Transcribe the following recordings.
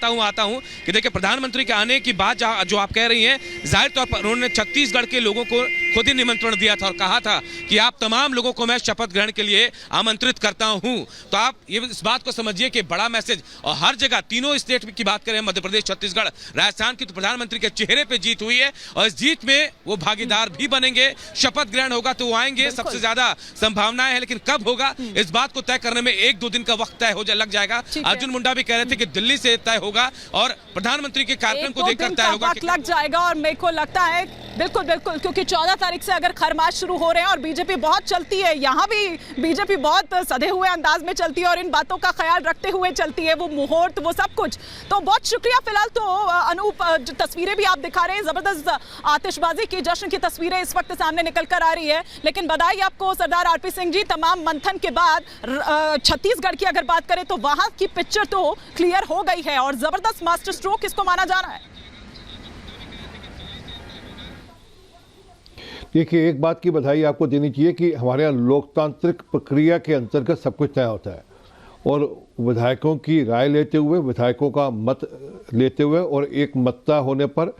आता हूं कि देखिए प्रधानमंत्री के आने की बात जो आप कह रही हैं, जाहिर तौर पर उन्होंने छत्तीसगढ़ के लोगों को खुद ही निमंत्रण दिया था और कहा था कि आप तमाम लोगों को मैं शपथ ग्रहण के लिए आमंत्रित करता हूं। तो आप ये इस बात को समझिए कि बड़ा मैसेज, और हर जगह तीनों स्टेट की बात करें, मध्य प्रदेश, छत्तीसगढ़, राजस्थान की, तो प्रधानमंत्री के चेहरे पे जीत हुई है और इस जीत में वो भागीदार भी बनेंगे। शपथ ग्रहण होगा तो वो आएंगे, सबसे ज्यादा संभावनाएं है, लेकिन कब होगा इस बात को तय करने में 1-2 दिन का वक्त तय लग जाएगा। अर्जुन मुंडा भी कह रहे थे कि दिल्ली से तय होगा और प्रधानमंत्री के कार्यक्रम को देखकर तय होगा, लग जाएगा। और मेरे को लगता है बिल्कुल बिल्कुल, क्योंकि 14 तारीख से अगर खरमाश शुरू हो रहे हैं और बीजेपी बहुत चलती है, यहाँ भी बीजेपी बहुत सधे हुए अंदाज में चलती है और इन बातों का ख्याल रखते हुए चलती है, वो मुहूर्त, वो सब कुछ। तो बहुत शुक्रिया। फिलहाल तो अनूप, जो तस्वीरें भी आप दिखा रहे हैं, जबरदस्त आतिशबाजी की जश्न की तस्वीरें इस वक्त सामने निकल कर आ रही है। लेकिन बधाई आपको सरदार आरपी सिंह जी, तमाम मंथन के बाद छत्तीसगढ़ की अगर बात करें तो वहां की पिक्चर तो क्लियर हो गई है और जबरदस्त मास्टर स्ट्रोक इसको माना जा रहा है। देखिए, एक बात की बधाई आपको देनी चाहिए कि हमारे यहाँ लोकतांत्रिक प्रक्रिया के अंतर्गत सब कुछ तय होता है और विधायकों की राय लेते हुए, विधायकों का मत लेते हुए और एक मत्ता होने पर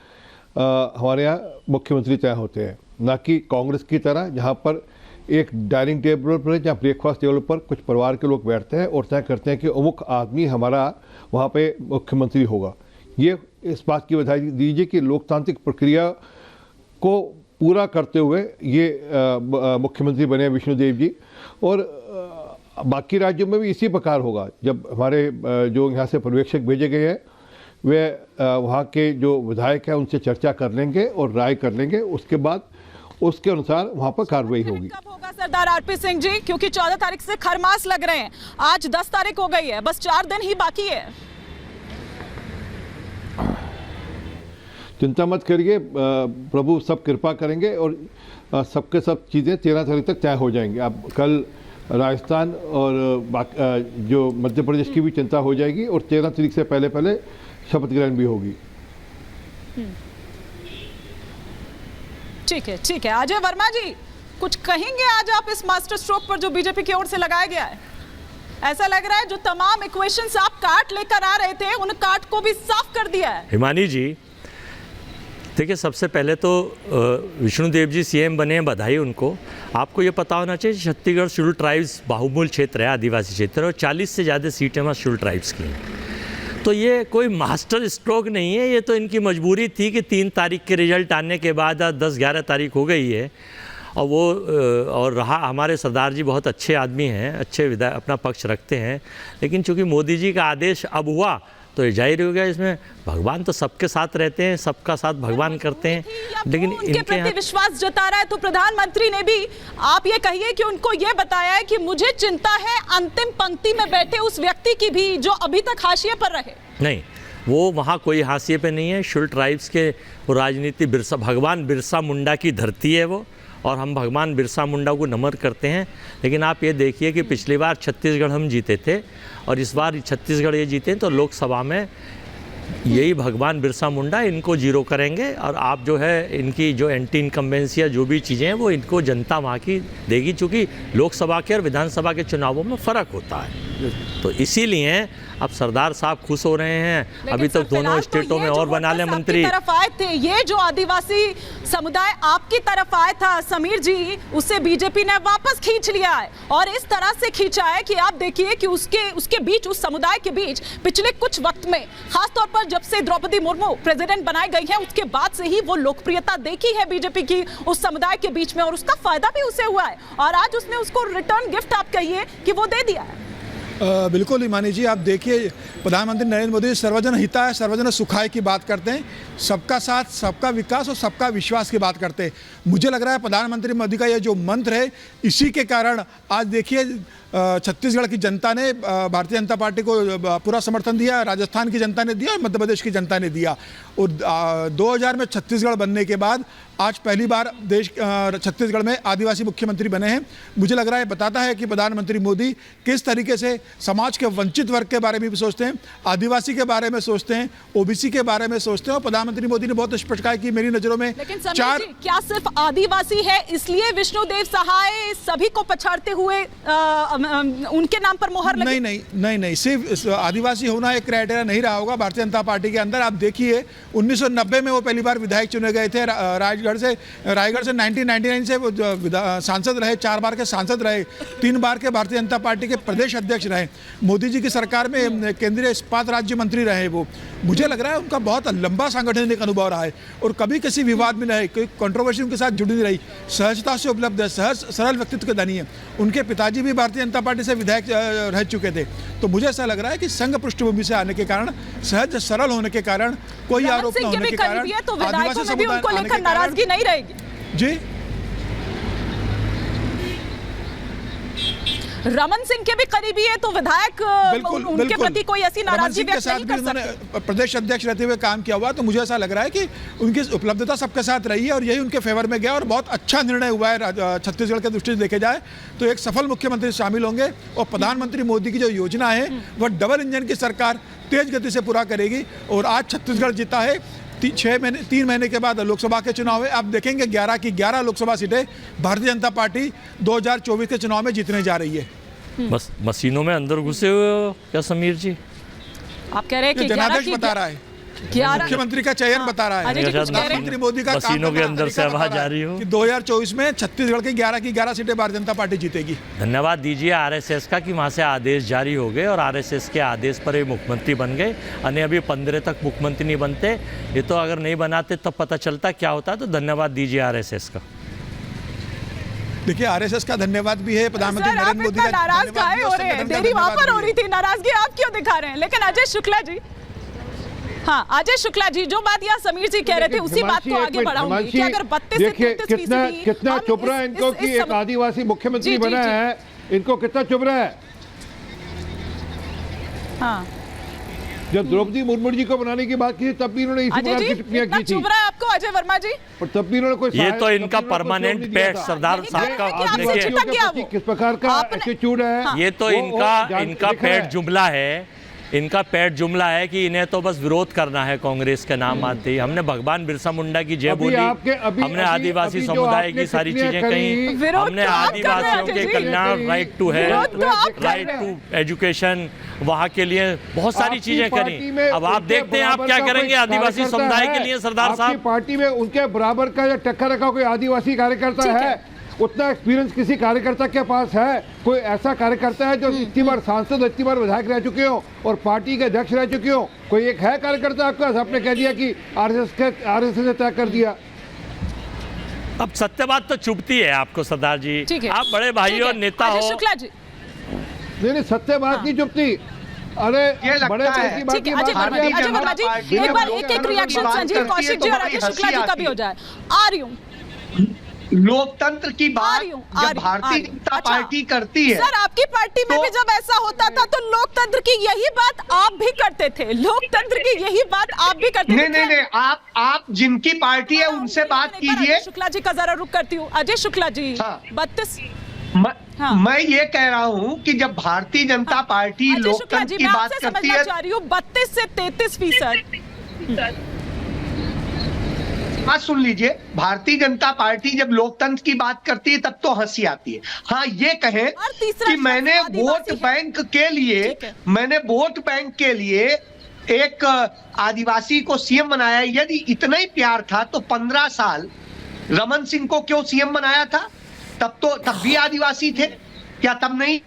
हमारे यहाँ मुख्यमंत्री तय होते हैं, ना कि कांग्रेस की तरह जहाँ पर एक डाइनिंग टेबल पर या ब्रेकफास्ट टेबल पर कुछ परिवार के लोग बैठते हैं और तय करते हैं कि अमुक आदमी हमारा वहाँ पे मुख्यमंत्री होगा। ये इस बात की बधाई दीजिए कि लोकतांत्रिक प्रक्रिया को पूरा करते हुए ये मुख्यमंत्री बने विष्णुदेव जी। और बाकी राज्यों में भी इसी प्रकार होगा। जब हमारे जो यहाँ से पर्यवेक्षक भेजे गए हैं वे वहाँ के जो विधायक हैं उनसे चर्चा कर लेंगे और राय कर लेंगे, उसके बाद उसके अनुसार वहाँ पर कार्रवाई होगी। कब होगा सरदार आरपी सिंह जी, क्योंकि 14 तारीख से खरमास लग रहे हैं, आज 10 तारीख हो गई है, बस 4 दिन ही बाकी है। चिंता मत करिए, प्रभु सब कृपा करेंगे और सबके सब चीज़ें 13 तारीख तक तय हो जाएंगी। अब कल राजस्थान और जो मध्य प्रदेश की भी चिंता हो जाएगी और 13 तारीख से पहले पहले शपथ ग्रहण भी होगी। ठीक है, ठीक है। अजय वर्मा जी, कुछ कहेंगे आज आप इस मास्टर स्ट्रोक पर जो बीजेपी की ओर से लगाया गया है? ऐसा लग रहा है जो तमाम इक्वेशंस आप काट लेकर आ रहे थे उन काट को भी साफ कर दिया है। हिमानी जी, देखिए, सबसे पहले तो विष्णुदेव जी सीएम बने हैं, बधाई उनको। आपको ये पता होना चाहिए छत्तीसगढ़ शेड्यूल ट्राइब्स बाहुबल क्षेत्र है, आदिवासी क्षेत्र है और 40 से ज़्यादा सीटें वहाँ शेड्यूल ट्राइब्स की हैं। तो ये कोई मास्टर स्ट्रोक नहीं है, ये तो इनकी मजबूरी थी कि 3 तारीख के रिजल्ट आने के बाद 10-11 तारीख हो गई है और वो और रहा। हमारे सरदार जी बहुत अच्छे आदमी हैं, अच्छे अपना पक्ष रखते हैं, लेकिन चूँकि मोदी जी का आदेश अब हुआ तो ये जाहिर हो गया। इसमें भगवान तो सबके साथ रहते हैं, सबका साथ भगवान करते हैं, लेकिन इनके प्रति विश्वास जता रहा है। तो प्रधानमंत्री ने भी, आप ये कहिए कि उनको ये बताया है कि मुझे चिंता है अंतिम पंक्ति में बैठे उस व्यक्ति की भी जो अभी तक हाशिए पर रहे। नहीं, वो वहाँ कोई हाशिए पे नहीं है। शेड्यूल ट्राइब्स के राजनीति भगवान बिरसा मुंडा की धरती है वो, और हम भगवान बिरसा मुंडा को नमन करते हैं। लेकिन आप ये देखिए कि पिछली बार छत्तीसगढ़ हम जीते थे और इस बार छत्तीसगढ़ ये जीते, तो लोकसभा में यही भगवान बिरसा मुंडा इनको जीरो करेंगे और आप जो है इनकी जो एंटी इनकम्बेंसी या जो भी चीज़ें हैं वो इनको जनता वहाँ की देगी, चूँकि लोकसभा के और विधानसभा के चुनावों में फ़र्क होता है। तो इसीलिए अब सरदार साहब खुश हो रहे हैं। अभी तक दोनों स्टेटों में और बना ले मंत्री तरफ आए थे, ये जो आदिवासी समुदाय आपकी तरफ आया था समीर जी, उसे बीजेपी ने वापस खींच लिया है और इस तरह से खींचा है कि आप देखिए कि उसके बीच, उस समुदाय के बीच पिछले कुछ वक्त में, खासतौर पर जब से द्रौपदी मुर्मू प्रेसिडेंट बनाई गई है उसके बाद से ही वो लोकप्रियता देखी है बीजेपी की उस समुदाय के बीच में और उसका फायदा भी उसे हुआ है और आज उसने उसको रिटर्न गिफ्ट आप कहिए कि वो दे दिया है। बिल्कुल हिमानी जी, आप देखिए प्रधानमंत्री नरेंद्र मोदी सर्वजन हिताय सर्वजन सुखाय की बात करते हैं, सबका साथ, सबका विकास और सबका विश्वास की बात करते हैं। मुझे लग रहा है प्रधानमंत्री मोदी का ये जो मंत्र है, इसी के कारण आज देखिए छत्तीसगढ़ की जनता ने भारतीय जनता पार्टी को पूरा समर्थन दिया, राजस्थान की जनता ने दिया और मध्य प्रदेश की जनता ने दिया। और 2000 में छत्तीसगढ़ बनने के बाद आज पहली बार छत्तीसगढ़ में आदिवासी मुख्यमंत्री बने हैं। मुझे लग रहा है बताता है कि प्रधानमंत्री मोदी किस तरीके से समाज के वंचित वर्ग के बारे में भी सोचते हैं, आदिवासी के बारे में सोचते हैं, ओबीसी के बारे में सोचते हैं। और प्रधानमंत्री मोदी ने बहुत स्पष्ट कहा कि मेरी नज़रों में क्या सिर्फ आदिवासी है इसलिए विष्णुदेव सहाय सभी को पछाड़ते हुए उनके नाम पर मोहर लगी? नहीं, सिर्फ आदिवासी होना एक क्राइटेरिया नहीं रहा होगा भारतीय जनता पार्टी के अंदर। आप देखिए 1990 में वो पहली बार विधायक चुने गए थे रायगढ़ से 1999 से वो सांसद रहे, 4 बार के सांसद रहे, 3 बार के भारतीय जनता पार्टी के प्रदेश अध्यक्ष रहे, मोदी जी की सरकार में केंद्रीय इस्पात राज्य मंत्री रहे। वो मुझे लग रहा है उनका बहुत लंबा सांगठनिक अनुभव रहा है और कभी किसी विवाद में नहीं, कोई कंट्रोवर्सी उनके साथ जुड़ी नहीं रही, सहजता से उपलब्ध है, सरल व्यक्तित्व के धनी है। उनके पिताजी भी भारतीय जनता पार्टी से विधायक रह चुके थे। तो मुझे ऐसा लग रहा है कि संघ पृष्ठभूमि से आने के कारण, सहज सरल होने के कारण, कोई आरोप न होने के कारण आदिवासी समुदाय उनको लेकर नाराजगी नहीं रहेगी। जी, रमन सिंह के भी करीबी है तो विधायक उनके प्रति कोई ऐसी नाराजगी व्यक्त नहीं कर सकते। प्रदेश अध्यक्ष रहते हुए काम किया हुआ, तो मुझे ऐसा लग रहा है कि उनकी उपलब्धता सबके साथ रही है और यही उनके फेवर में गया और बहुत अच्छा निर्णय हुआ है। छत्तीसगढ़ के दृष्टि से देखे जाए तो एक सफल मुख्यमंत्री शामिल होंगे और प्रधानमंत्री मोदी की जो योजना है वह डबल इंजन की सरकार तेज गति से पूरा करेगी। और आज छत्तीसगढ़ जीता है, 3 महीने के बाद लोकसभा के चुनाव है। आप देखेंगे 11 की 11 लोकसभा सीटें भारतीय जनता पार्टी 2024 के चुनाव में जीतने जा रही है। बस मशीनों में अंदर घुसे हुए हो क्या समीर जी? आप कह रहे हैं कि जनादेश बता रहा है, मुख्यमंत्री का चयन बता रहा है, प्रधानमंत्री मोदी का मशीनों के अंदर से आवाज आ रही हो कि 2024 में छत्तीसगढ़ की 11 सीटें भारतीय जनता पार्टी जीतेगी। धन्यवाद दीजिए आरएसएस का कि वहाँ से आदेश जारी हो गए और आरएसएस के आदेश पर ये मुख्यमंत्री बन गए। अन्य अभी 15 तक मुख्यमंत्री नहीं बनते, ये तो अगर नहीं बनाते तब पता चलता क्या होता। तो धन्यवाद दीजिए आरएसएस का। देखिए आरएसएस का धन्यवाद भी है, प्रधानमंत्री नरेंद्र मोदी का नाराज काहे हो रहे हैं? देरी वहां पर हो रही थी, नाराजगी आप क्यों दिखा रहे हैं? लेकिन अजय शुक्ला जी, हाँ अजय शुक्ला जी, जो बात यहाँ समीर जी कह रहे थे उसी बात को आगे बढ़ाऊंगी कि अगर 32 से 33% कितना चुप रहा है इनको कि एक आदिवासी मुख्यमंत्री बना है, इनको कितना चुप रहा है। हाँ, जब द्रौपदी मुर्मू जी को बनाने की बात की तब भी इन्होंने इसी प्रकार की टिप्पणियां की थी। चुप रहा है आपको अजय वर्मा जी? और तब भी इन्होंने कोई, ये तो इनका परमानेंट पेट सरदार साहब का, देखिए किस प्रकार का एटीट्यूड है। ये तो इनका पेट जुमला है, इनका पेट जुमला है कि इन्हें तो बस विरोध करना है कांग्रेस के नाम आते ही। हमने भगवान बिरसा मुंडा की जय बोली, हमने आदिवासी समुदाय की सारी चीजें कही, हमने आदिवासियों के कल्याण, right to health, right to education, वहाँ के लिए बहुत सारी चीजें करी। अब आप देखते हैं आप क्या करेंगे आदिवासी समुदाय के लिए। सरदार साहब, पार्टी में उनके बराबर का या टक्कर रखा कोई आदिवासी कार्यकर्ता है? उतना एक्सपीरियंस किसी कार्यकर्ता के पास है? कोई ऐसा कार्यकर्ता है जो इतनी बार सांसद, इतनी बार विधायक रह चुके हो और पार्टी के अध्यक्ष रह चुके हो? कोई एक है कार्यकर्ता आपके पास? आपने कह दिया कि आरएसएस ने तय कर दिया। अब सत्य बात तो चुभती है आपको सरदार जी, आप बड़े भाई और नेता हो। शुक्ला जी, नहीं सत्य बात नहीं चुभती। अरे बड़े अजय वर्मा जी, एक बार एक रिएक्शन संजीव कौशिक जी और अजय शुक्ला जी का भी हो जाए। आ रही हूँ। लोकतंत्र की बात जब भारतीय जनता पार्टी करती है, सर आपकी पार्टी में भी जब ऐसा होता था तो लोकतंत्र की यही बात आप भी करते थे, लोकतंत्र की यही बात आप भी करते थे। नहीं, आप जिनकी पार्टी है उनसे बात कीजिए। शुक्ला जी का जरा रुक करती हूँ। अजय शुक्ला जी, 32 मैं ये कह रहा हूँ कि जब भारतीय जनता पार्टी लोकतंत्र की बात करती है, 32 से 33%। बात सुन लीजिए, भारतीय जनता पार्टी जब लोकतंत्र की बात करती है तब तो हंसी आती है। हाँ, ये कहें कि मैंने वोट बैंक के लिए एक आदिवासी को सीएम बनाया। यदि इतना ही प्यार था तो 15 साल रमन सिंह को क्यों सीएम बनाया था? तब भी आदिवासी थे क्या? तब नहीं।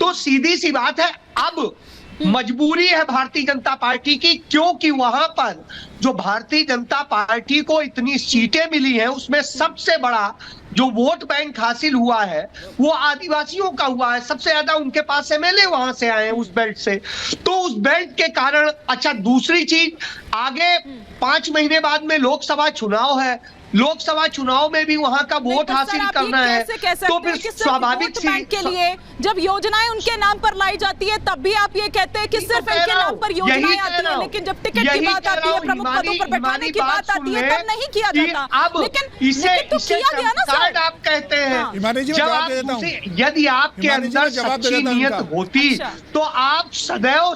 तो सीधी सी बात है, अब मजबूरी है भारतीय जनता पार्टी की, क्योंकि वहां पर जो भारतीय जनता पार्टी को इतनी सीटें मिली हैं उसमें सबसे बड़ा जो वोट बैंक हासिल हुआ है वो आदिवासियों का हुआ है। सबसे ज्यादा उनके पास एमएलए वहां से आए हैं, उस बेल्ट से। तो उस बेल्ट के कारण, अच्छा दूसरी चीज, आगे 5 महीने बाद में लोकसभा चुनाव है, लोकसभा चुनाव में भी वहां का वोट हासिल करना है। तो फिर स्वाभाविक सी के लिए जब योजनाएं उनके नाम पर लाई जाती है तब भी आप ये कहते हैं कि सिर्फ इनके नाम पर योजनाएं आती है, लेकिन जब टिकट की बात आती है, प्रमुख पदों पर बैठाने की बात आती है, तब नहीं किया जाता। लेकिन तो किया गया ना सर। आप कहते हैं यदि आपके अंदर सच्ची नियत होती तो आप सदैव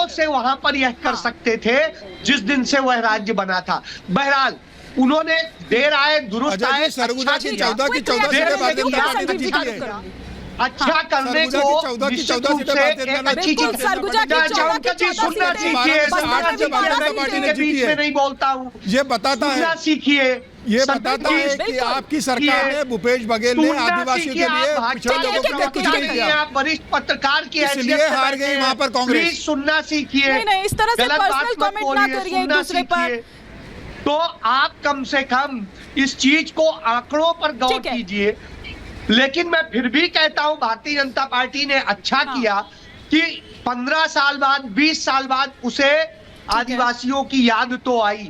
से वहां पर यह कर सकते थे जिस दिन से वह राज्य बना था। बहरहाल उन्होंने देर आए दुरुस्त आए, सरगुजा की 14 की 14 सीटें भारतीय जनता पार्टी ने जीती है। अच्छा करने सरगुजा को की 14 की निश्चित 14 रूप सीटें से भारतीय जनता एक पार्टी अच्छी ने चीज सरगुजा की 14 की 14 सुनना सीटें सीखिए, भारतीय जनता पार्टी ने के जीती बीच है। में नहीं बोलता हूँ, ये बताता सुनना है, सीखिए। ये बताता है कि बिल्कुल। आपकी सरकार ने, भूपेश बघेल ने सुनना आदिवासियों के सीखिए, लिए, आप पिछड़े भाजपा लोगों के के लिए कुछ वक्ता नहीं नहीं हैं, किया। आप वरिष्ठ पत्रकार की इसलिए हैसियत से हार बैठे गई हैं। वहाँ पर कांग्रेस। प्लीज सुनना सीखिए, नहीं, नहीं, इस तरह से गलत पर्सनल बात मत कमेंट ना बोलिए, करिए एक सुनना दूसरे पर। सीखिए। तो आप कम से कम इस चीज को आंकड़ों पर गौर ठीक है। कीजिए। लेकिन मैं फिर भी कहता हूं भारतीय जनता पार्टी ने अच्छा किया कि 15 साल बाद, 20 साल बाद उसे आदिवासियों की याद तो आई,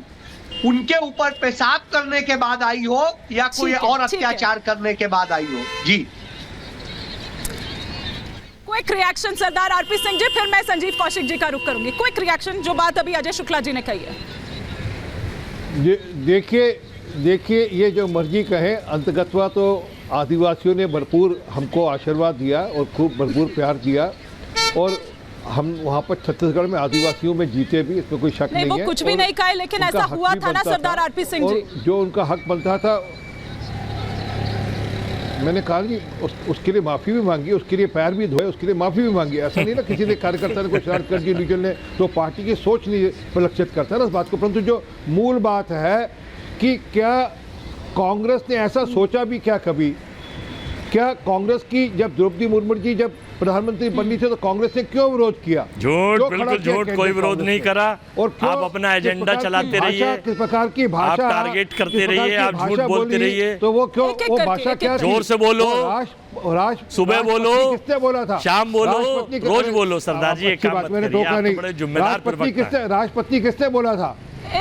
उनके ऊपर पेशाब करने के बाद आई हो या कोई ठीक है, और ठीक है। अत्याचार करने के बाद आई हो। जी क्विक रिएक्शन सरदार आरपी सिंह जी, फिर मैं संजीव कौशिक जी का रुख करूंगी। क्विक रिएक्शन, जो बात अभी अजय शुक्ला जी ने कही है। देखिए ये जो मर्जी कहे, अंतगतवा तो आदिवासियों ने भरपूर हमको आशीर्वाद दिया और खूब भरपूर प्यार दिया, और हम वहाँ पर छत्तीसगढ़ में आदिवासियों में जीते भी, इसमें कोई शक नहीं वो है। कुछ भी और नहीं कहा, लेकिन उनका ऐसा हक हुआ भी था ना बनता सरदार आरपी सिंह और जी। जो उनका हक बनता था, मैंने कहा कि उसके लिए माफ़ी भी मांगी, उसके लिए पैर भी धोए, उसके लिए माफ़ी भी मांगी। ऐसा नहीं ना किसी ने कार्यकर्ता ने कोई शरारत कर दी इंडिविजुअल ने तो पार्टी की सोच नहीं परिलक्षित करता ना इस बात को। परंतु जो मूल बात है कि क्या कांग्रेस ने ऐसा सोचा भी क्या कभी? क्या कांग्रेस की जब द्रौपदी मुर्मू जी जब प्रधानमंत्री बननी थी तो कांग्रेस ने क्यों विरोध किया? झूठ, क्यों खड़ा बिल्कुल किया झूठ, केंद्रीय कोई विरोध कांग्रेस नहीं ने? करा। और क्यों आप अपना किस एजेंडा प्रकार की चलाते भाषा, रहिए, किस प्रकार की भाषा आप टारगेट करते किस प्रकार रहिए, की आप भाषा झूठ बोलते बोली, रहिए। तो वो क्यों, एक-एक वो करके, भाषा एक-एक क्या करके। थी? जोर से बोलो, सुबह बोलो, किसने बोला था? शाम बोलो, राष्ट्रपति के- रोज बोलो। सरदार जी, आप एक अच्छी काम बात मत मैंने करिए, टोका आप तो नहीं। बड़े जिम्मेदार प्रवक्ता हैं। राष्ट्रपति किसने बोला था?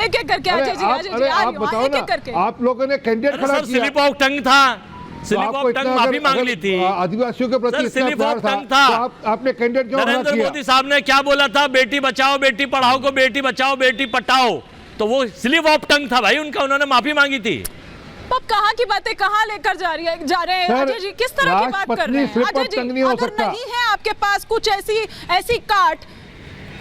एक एक करके अजय जी, अजय जी अरे आ आप रही हूं, बताओ एक एक करके। ना, आप लोगों ने कैंडिडेट अरे खड़ा सर, किया स्लिप ऑफ टंग था, स्लिप आपको ऑफ इतना टंग माफी अगर- मांग अगर ली थी। आदिवासियों के प्रति सर, इतना स्लिप प्यार ऑफ था टंग था। तो आपने कैंडिडेट क्यों खड़ा नरेंद्र किया? मोदी साहब ने क्या बोला था? बेटी बचाओ बेटी पढ़ाओ को बेटी बचाओ बेटी पटाओ, तो वो स्लिप ऑफ टंग था भाई उनका, उन्होंने माफी मांगी थी। अब कहाँ की बातें कहाँ लेकर जा रहे हैं सर, अजय जी? किस तरह की बात कर रहे हैं राष्ट्रपति अजय slip of tongue जी? नहीं हो अगर सकता। नहीं है आपके पास कुछ ऐसी काट,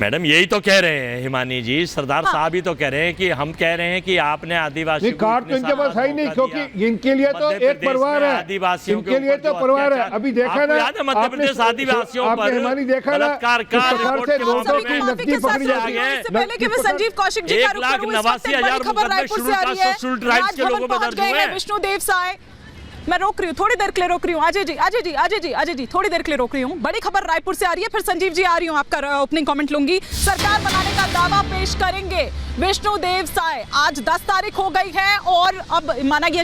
मैडम यही तो कह रहे हैं हिमानी जी, सरदार साहब ही तो कह रहे हैं कि हम कह रहे हैं कि आपने आदिवासी नहीं, कार्ड तो इनके पास है ही नहीं, क्योंकि इनके लिए तो एक परिवार है, आदिवासियों इनके लिए तो परिवार है। अभी देखा ना, याद है मध्य प्रदेश आदिवासियों आपने पर हिमानी देखा ना, बलात्कार का किस प्रकार से रिपोर्ट नोटों सभी की की माफी नकदी के साथ पकड़ी शुरू जा हुई। रही है। इससे पहले कि मैं संजीव कौशिक जी का रुख करूं, इस वक्त एक बड़ी खबर रायपुर से आ रही है। राजभवन पहुंच गए हैं विष्णुदेव साय। मैं रोक रही हूँ, थोड़ी देर के लिए रोक रही हूँ। अजय जी थोड़ी देर के लिए रोक रही हूँ। बड़ी खबर रायपुर से आ रही है, फिर संजीव जी आ रही हूँ, आपका ओपनिंग कमेंट लूंगी। सरकार बनाने का दावा पेश करेंगे विष्णुदेव साय। आज 10 तारीख हो गई है और अब माना गया